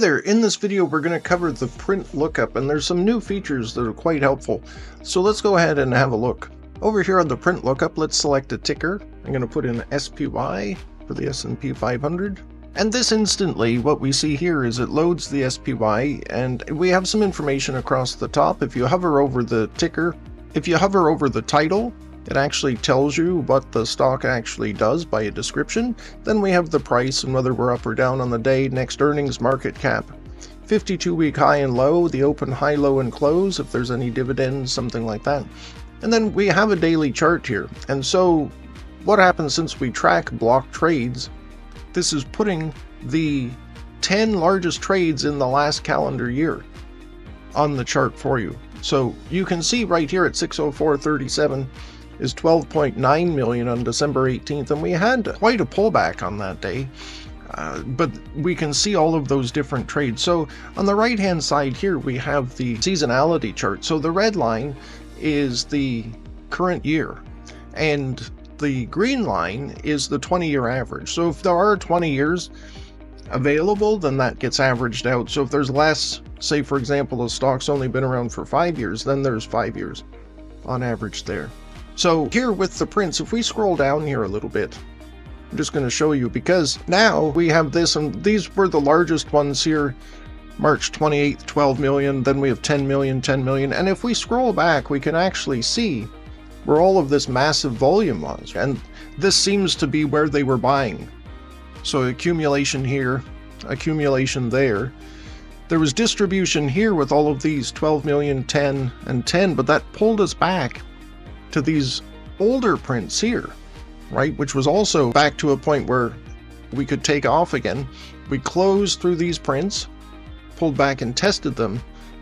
Hi there, in this video we're going to cover the print lookup, and there's some new features that are quite helpful. So let's go ahead and have a look. Over here on the print lookup, let's select a ticker. I'm going to put in SPY for the S&P 500. And this instantly, what we see here is it loads the SPY, and we have some information across the top. If you hover over the ticker, if you hover over the title, it actually tells you what the stock actually does by a description. Then we have the price and whether we're up or down on the day, next earnings, market cap, 52-week high and low, the open, high, low, and close, if there's any dividends, something like that. And then we have a daily chart here. And so what happens since we track block trades, this is putting the 10 largest trades in the last calendar year on the chart for you. So you can see right here at 6:04:37 is 12.9 million on December 18th, and we had quite a pullback on that day, but we can see all of those different trades. So on the right hand side here we have the seasonality chart. So the red line is the current year and the green line is the 20-year average. So if there are 20 years available, then that gets averaged out. So if there's less, say for example the stock's only been around for 5 years, then there's 5 years on average there. So here with the prints, if we scroll down here a little bit, I'm just going to show you, because now we have this, and these were the largest ones here, March 28th, 12 million, then we have 10 million, 10 million, and if we scroll back, we can actually see where all of this massive volume was, and this seems to be where they were buying. So accumulation here, accumulation there. There was distribution here with all of these 12 million, 10, and 10, but that pulled us back to these older prints here, right, which was also back to a point where we could take off again. We closed through these prints, pulled back and tested them,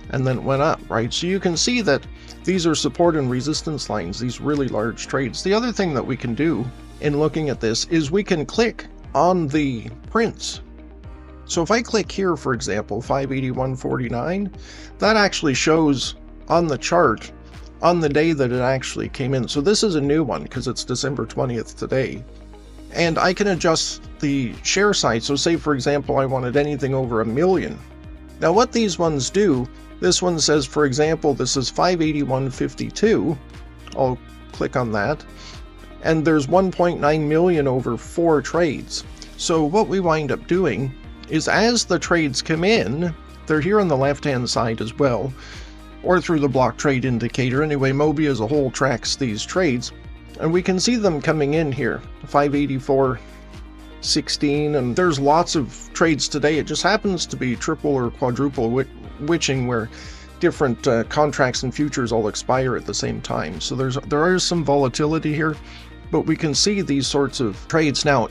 and then went up, right? So you can see that these are support and resistance lines, these really large trades. The other thing that we can do in looking at this is we can click on the prints. So if I click here, for example, 581.49, that actually shows on the chart on the day that it actually came in. So this is a new one because it's December 20th today. And I can adjust the share size. So say for example, I wanted anything over 1 million. Now what these ones do, this one says, for example, this is 581.52. I'll click on that. And there's 1.9 million over 4 trades. So what we wind up doing is as the trades come in, they're here on the left-hand side as well, or through the block trade indicator. Anyway, Moby as a whole tracks these trades, and we can see them coming in here, 584.16, and there's lots of trades today. It just happens to be triple or quadruple witching, where different contracts and futures all expire at the same time. So there is some volatility here, but we can see these sorts of trades. Now,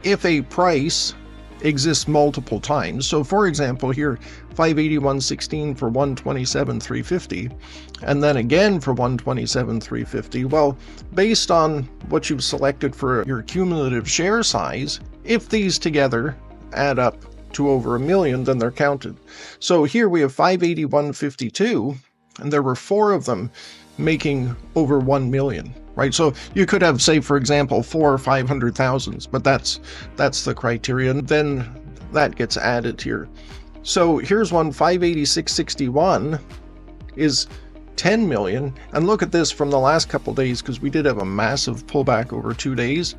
if a price exists multiple times, so for example here 581.16 for 127.350, and then again for 127.350, well, based on what you've selected for your cumulative share size, if these together add up to over 1 million, then they're counted. So here we have 581.52, and there were 4 of them making over 1 million. Right, so you could have, say, for example, 4 or 500,000, but that's the criteria, and then that gets added here. So here's one, 586.61 is 10 million, and look at this from the last couple days, because we did have a massive pullback over 2 days.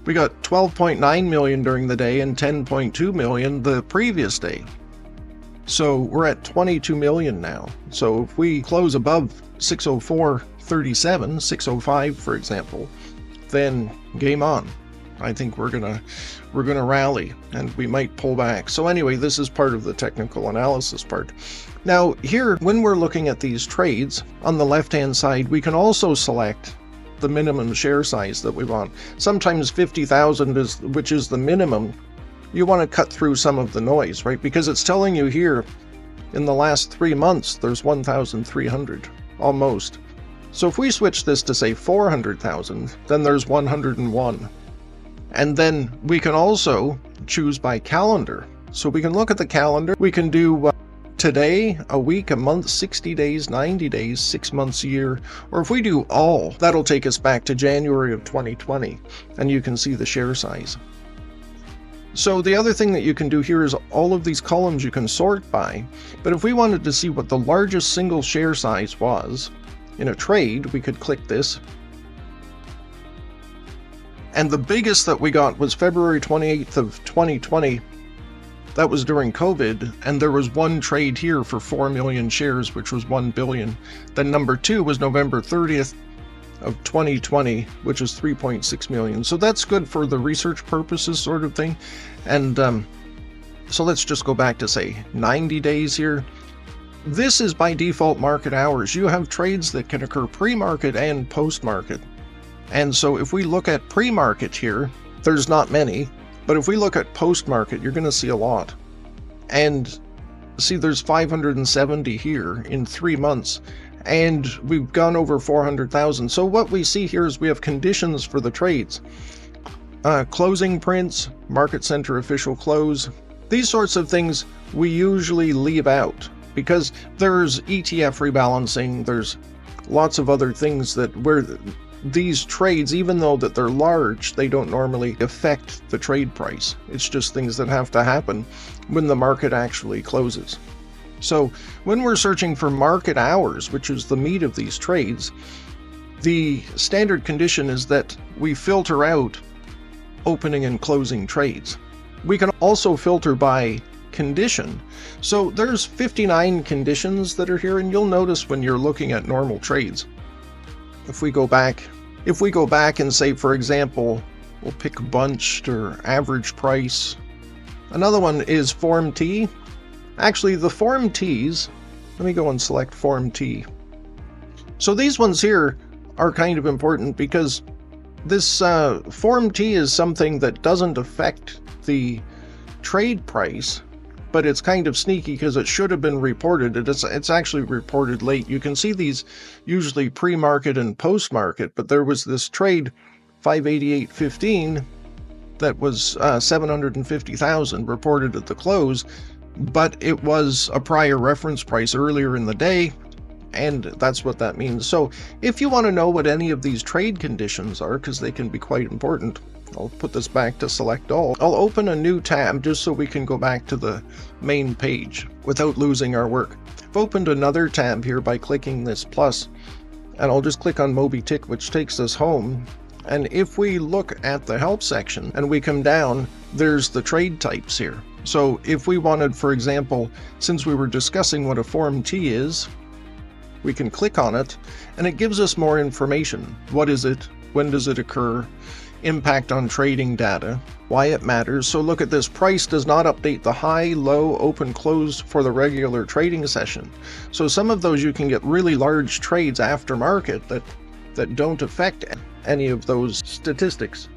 We got 12.9 million during the day and 10.2 million the previous day. So we're at 22 million now. So if we close above 604.37, 605 for example, then game on. I think we're gonna rally, and we might pull back. So anyway, this is part of the technical analysis part. Now here, when we're looking at these trades on the left hand side, we can also select the minimum share size that we want. Sometimes 50,000 is, which is the minimum. You want to cut through some of the noise, right? Because it's telling you here in the last 3 months there's 1,300 almost. So if we switch this to say 400,000, then there's 101. And then we can also choose by calendar. So we can look at the calendar. We can do today, a week, a month, 60 days, 90 days, 6 months, a year, or if we do all, that'll take us back to January of 2020, and you can see the share size. So the other thing that you can do here is all of these columns you can sort by, but if we wanted to see what the largest single share size was in a trade, we could click this. And the biggest that we got was February 28th of 2020. That was during COVID, and there was one trade here for 4 million shares, which was 1 billion. Then number 2 was November 30th of 2020, which is 3.6 million. So that's good for the research purposes sort of thing. And so let's just go back to say 90 days here. This is by default market hours. You have trades that can occur pre-market and post-market. And so if we look at pre-market here, there's not many, but if we look at post-market, you're going to see a lot. And see, there's 570 here in 3 months, and we've gone over 400,000. So what we see here is we have conditions for the trades. Closing prints, market center official close. These sorts of things we usually leave out because there's ETF rebalancing, there's lots of other things that where these trades, even though that they're large, they don't normally affect the trade price. It's just things that have to happen when the market actually closes. So when we're searching for market hours, which is the meat of these trades, the standard condition is that we filter out opening and closing trades. We can also filter by condition. So there's 59 conditions that are here, and you'll notice when you're looking at normal trades. If we go back and say, for example, we'll pick bunched or average price. Another one is Form T. Actually, the Form Ts, let me go and select Form T. So these ones here are kind of important because this Form T is something that doesn't affect the trade price, but it's kind of sneaky because it should have been reported. It's actually reported late. You can see these usually pre-market and post-market, but there was this trade 588.15 that was 750,000 reported at the close, but it was a prior reference price earlier in the day, and that's what that means. So if you want to know what any of these trade conditions are, because they can be quite important, I'll put this back to select all. I'll open a new tab just so we can go back to the main page without losing our work. I've opened another tab here by clicking this plus, and I'll just click on Moby Tick, which takes us home. And if we look at the help section and we come down, there's the trade types here. So if we wanted, for example, since we were discussing what a Form T is, we can click on it and it gives us more information. What is it? When does it occur? Impact on trading data, why it matters. So look at this, price does not update the high, low, open, close for the regular trading session. So some of those you can get really large trades after market that don't affect any of those statistics,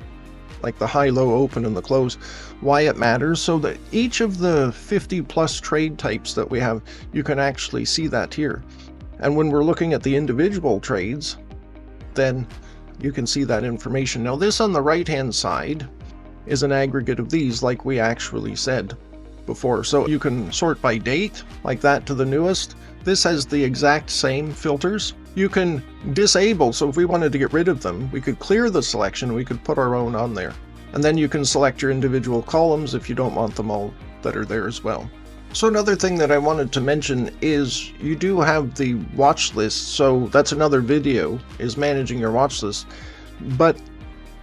like the high, low, open, and the close, why it matters. So that each of the 50 plus trade types that we have, you can actually see that here. And when we're looking at the individual trades, then you can see that information. Now this on the right hand side is an aggregate of these, like we actually said before. So you can sort by date, like that to the newest. This has the exact same filters. You can disable, so if we wanted to get rid of them, we could clear the selection, we could put our own on there. And then you can select your individual columns if you don't want them all that are there as well. So another thing that I wanted to mention is you do have the watch list. So that's another video, is managing your watch list. But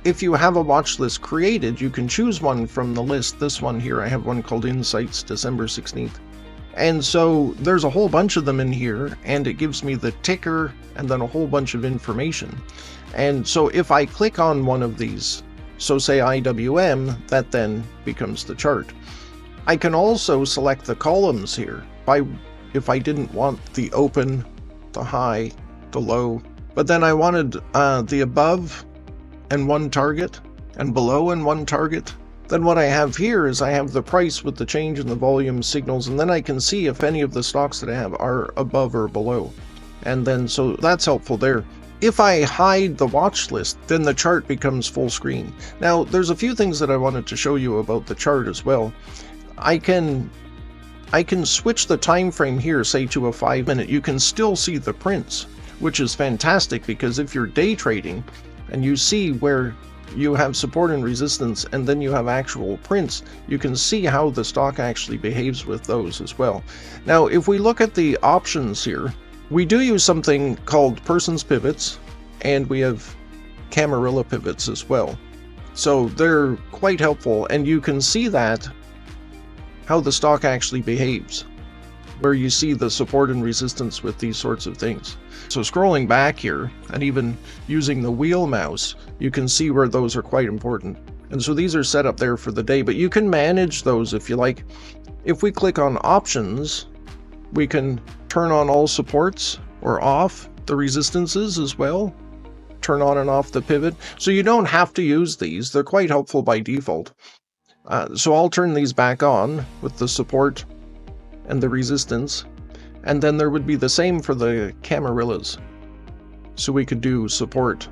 if you have a watch list created, you can choose one from the list. This one here, I have one called Insights December 16th. And so there's a whole bunch of them in here, and it gives me the ticker and then a whole bunch of information. And so if I click on one of these, so say IWM, that then becomes the chart. I can also select the columns here if I didn't want the open, the high, the low, but then I wanted the above and one target and below and one target. Then what I have here is I have the price with the change in the volume signals, and then I can see if any of the stocks that I have are above or below. And then so that's helpful there. If I hide the watch list, then the chart becomes full screen. Now there's a few things that I wanted to show you about the chart as well. I can switch the time frame here, say to a 5-minute. You can still see the prints, which is fantastic, because if you're day trading and you see where you have support and resistance, and then you have actual prints, you can see how the stock actually behaves with those as well. Now, if we look at the options here, we do use something called Person's Pivots, and we have Camarilla Pivots as well. So they're quite helpful, and you can see that, how the stock actually behaves, where you see the support and resistance with these sorts of things. So scrolling back here, and even using the wheel mouse, you can see where those are quite important. And so these are set up there for the day, but you can manage those if you like. If we click on options, we can turn on all supports or off the resistances as well. Turn on and off the pivot. So you don't have to use these. They're quite helpful by default. So I'll turn these back on with the support and the resistance. And then there would be the same for the Camarillas. So we could do support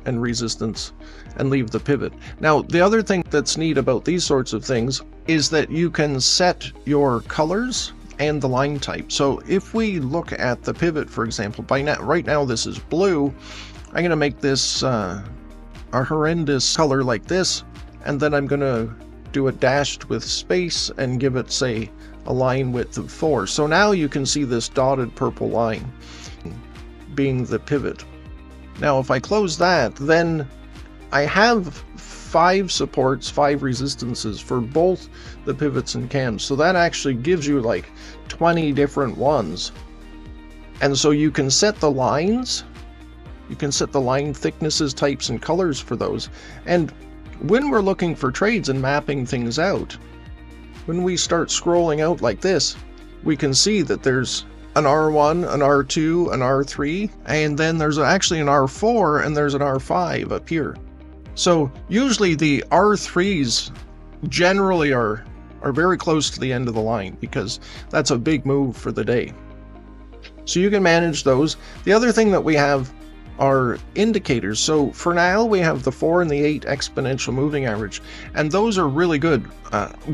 and resistance and leave the pivot. Now, the other thing that's neat about these sorts of things is that you can set your colors and the line type. So if we look at the pivot, for example, right now this is blue. I'm going to make this a horrendous color like this, and then I'm going to do it dashed with space and give it, say, a line width of 4. So now you can see this dotted purple line being the pivot. Now if I close that, then I have 5 supports, 5 resistances for both the pivots and cams. So that actually gives you like 20 different ones. And so you can set the lines, you can set the line thicknesses, types, and colors for those. And when we're looking for trades and mapping things out, when we start scrolling out like this, we can see that there's an R1, an R2, an R3, and then there's actually an R4 and there's an R5 up here. So usually the R3s generally are very close to the end of the line because that's a big move for the day. So you can manage those. The other thing that we have are indicators. So for now we have the 4 and the 8 exponential moving average, and those are really good.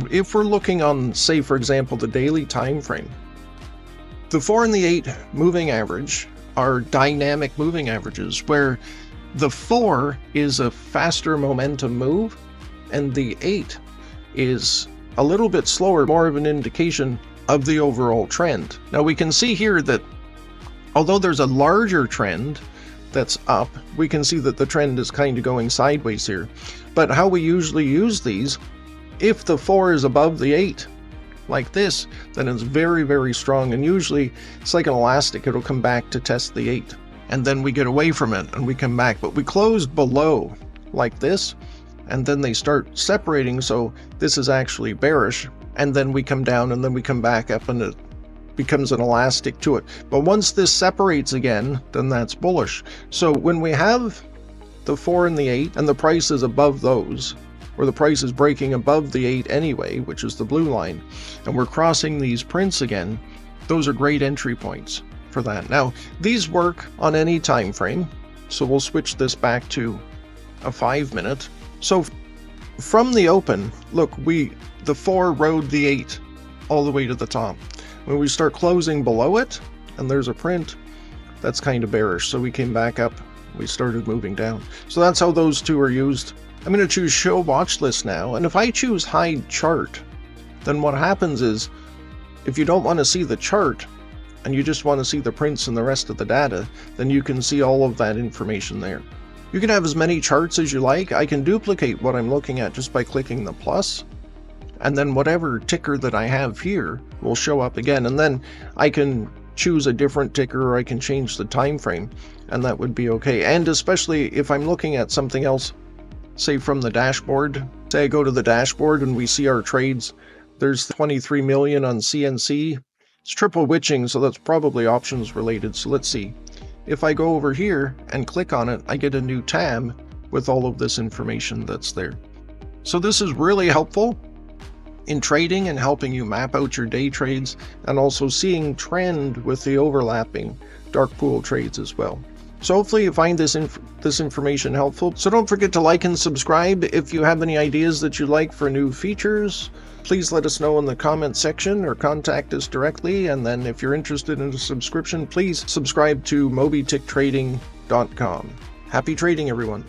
If we're looking on, say for example, the daily time frame, the 4 and the 8 moving average are dynamic moving averages, where the 4 is a faster momentum move and the 8 is a little bit slower, more of an indication of the overall trend. Now we can see here that although there's a larger trend that's up, we can see that the trend is kind of going sideways here. But how we usually use these, if the 4 is above the 8 like this, then it's very, very strong, and usually it's like an elastic. It'll come back to test the 8, and then we get away from it and we come back. But we close below like this, and then they start separating, so this is actually bearish, and then we come down and then we come back up and it becomes an elastic to it. But once this separates again, then that's bullish. So when we have the 4 and the 8 and the price is above those, or the price is breaking above the 8 anyway, which is the blue line, and we're crossing these prints again, those are great entry points for that. Now these work on any time frame, so we'll switch this back to a 5-minute. So from the open, look, the 4 rode the 8 all the way to the top. When we start closing below it, and there's a print, that's kind of bearish. So we came back up, we started moving down. So that's how those two are used. I'm going to choose Show Watch List now, and if I choose Hide Chart, then what happens is, if you don't want to see the chart, and you just want to see the prints and the rest of the data, then you can see all of that information there. You can have as many charts as you like. I can duplicate what I'm looking at just by clicking the plus, and then whatever ticker that I have here will show up again, and then I can choose a different ticker, or I can change the time frame, and that would be okay. And especially if I'm looking at something else, say from the dashboard, say I go to the dashboard and we see our trades, there's 23 million on CNC. It's triple witching, so that's probably options related. So let's see. If I go over here and click on it, I get a new tab with all of this information that's there. So this is really helpful in trading and helping you map out your day trades, and also seeing trend with the overlapping dark pool trades as well. So hopefully you find this information helpful. So don't forget to like and subscribe. If you have any ideas that you'd like for new features, please let us know in the comment section or contact us directly. And then if you're interested in a subscription, please subscribe to mobyticktrading.com. Happy trading, everyone.